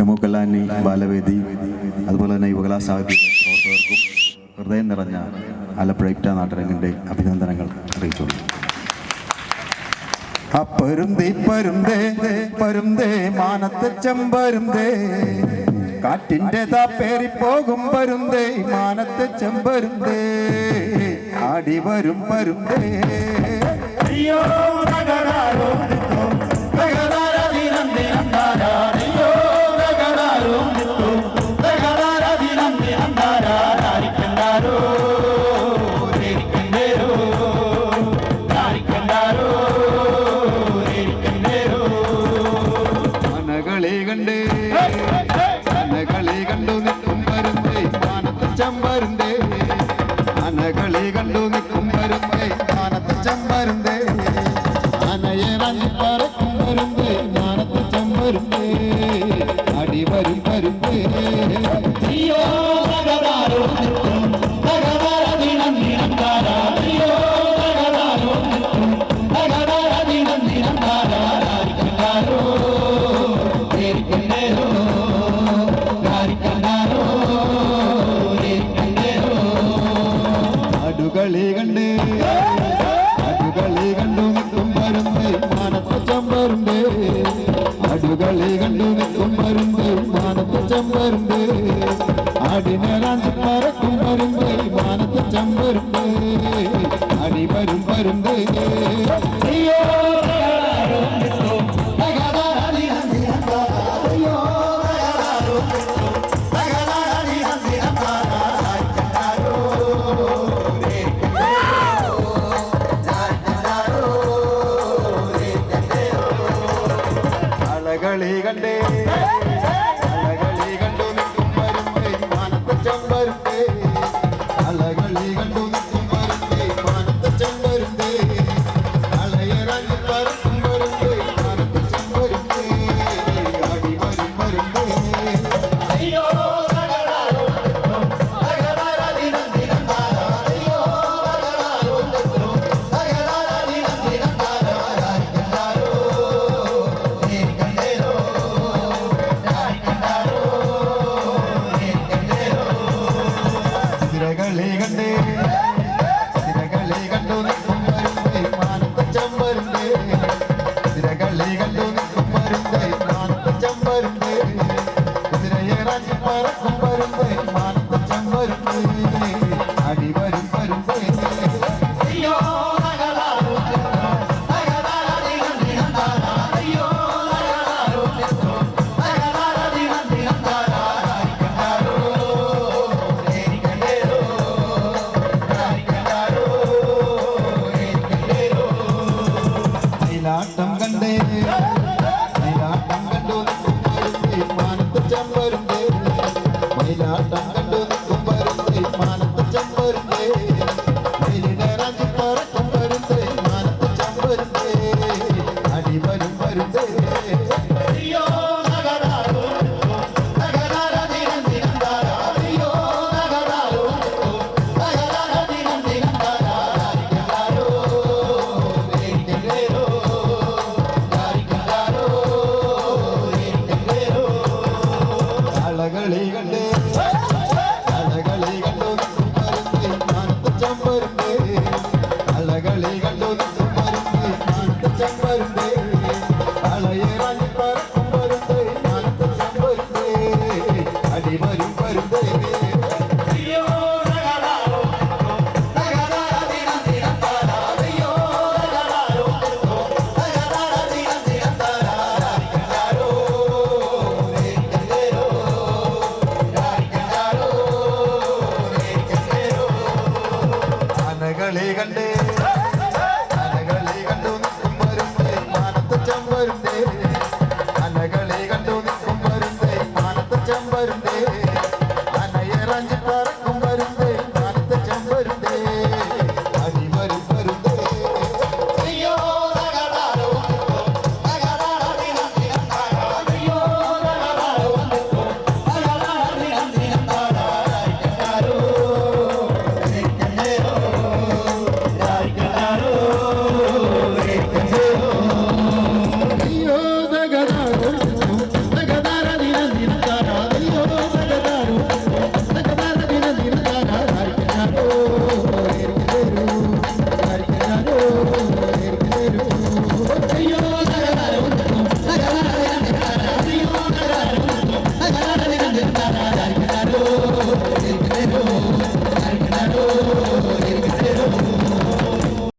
കലാനി ബാലവേദി അതുപോലെ തന്നെ യുവകലാ സാഹിത്യ പ്രവർത്തകർക്കും ഹൃദയം നിറഞ്ഞ ആലപ്പുഴ ഇപ്റ്റ നാട്ടരങ്ങിൻ്റെ അഭിനന്ദനങ്ങൾ അറിയിച്ചുള്ളൂ. പരുന്തേ പരുന്തേ പരുന്തേ മാനത്തെ ചെമ്പരുന്തേ കാറ്റിൻ്റെ താപ്പേറിപ്പോകും പരുന്തേ മാനത്തെ ചെമ്പരുന്തേ ആടി വരും പരുന്തേ അനകളി കണ്ടു നിൽക്കും പരുന്തേ മാനത്തെ ചെമ്പരുന്തേ അനയെ പറക്കും പരുന്തേ മാനത്തെ ചെമ്പരുന്തേ അടി വരും പരുന്തേ അടുകളി കണ്ടു നിൽക്കും പരുന്തേ മാനത്തെ ചെമ്പരുന്തേ അടുകളി കണ്ടു നിൽക്കും പരുന്തേ മാനത്തെ ചെമ്പരുന്തേ അടിനേറാഞ്ചി പറക്കും പരുന്തേ മാനത്തെ ചെമ്പരുന്തേ അടി വരും പരുന്തേ അലകളി കണ്ടു നിൽക്കും പരുന്തേ മാനത്തെ ചെമ്പരുന്തേ അലകളി കണ്ടു നിൽക്കും പരുന്തേ മാനത്തെ ചെമ്പരുന്തേ അലയറാഞ്ഞി പറക്കും പരുന്തേ മാനത്തെ ചെമ്പരുന്തേ അടി വരും പരുന്തേ തിരകളി കണ്ടു നിൽക്കും പരുന്തേ മാനത്തെ ചെമ്പരുന്തേ തിരകളി കണ്ടു നിൽക്കും പരുന്തേ മാനത്തെ ചെമ്പരുന്തേ കുതിരയേറാഞ്ഞി പറക്കും പരുന്തേ മാനത്തെ ചെമ്പരുന്തേ അടി വരും പരുന്തേ മയിലാട്ടം കണ്ടു നിൽക്കും പരുന്തേ മാനത്തെ ചെമ്പരുന്തേ മയിലാട്ടം കണ്ടു നിൽക്കും പരുന്തേ മാനത്തെ ചെമ്പരുന്തേ മയിലിനേറാഞ്ചി പറക്കും പരുന്തേ മാനത്തെ ചെമ്പരുന്തേ അടി വരും പരുന്തേ അലകളി കണ്ടു നിൽക്കും പരുന്തേ മാനത്തെ ചെമ്പരുന്തേ അലകളി കണ്ടു നിൽക്കും പരുന്തേ മാനത്തെ ചെമ്പരുന്തേ അലയേറാഞ്ഞി പറക്കും പരുന്തേ മാനത്തെ ചെമ്പരുന്തേ അടി വരും പരുന്തേ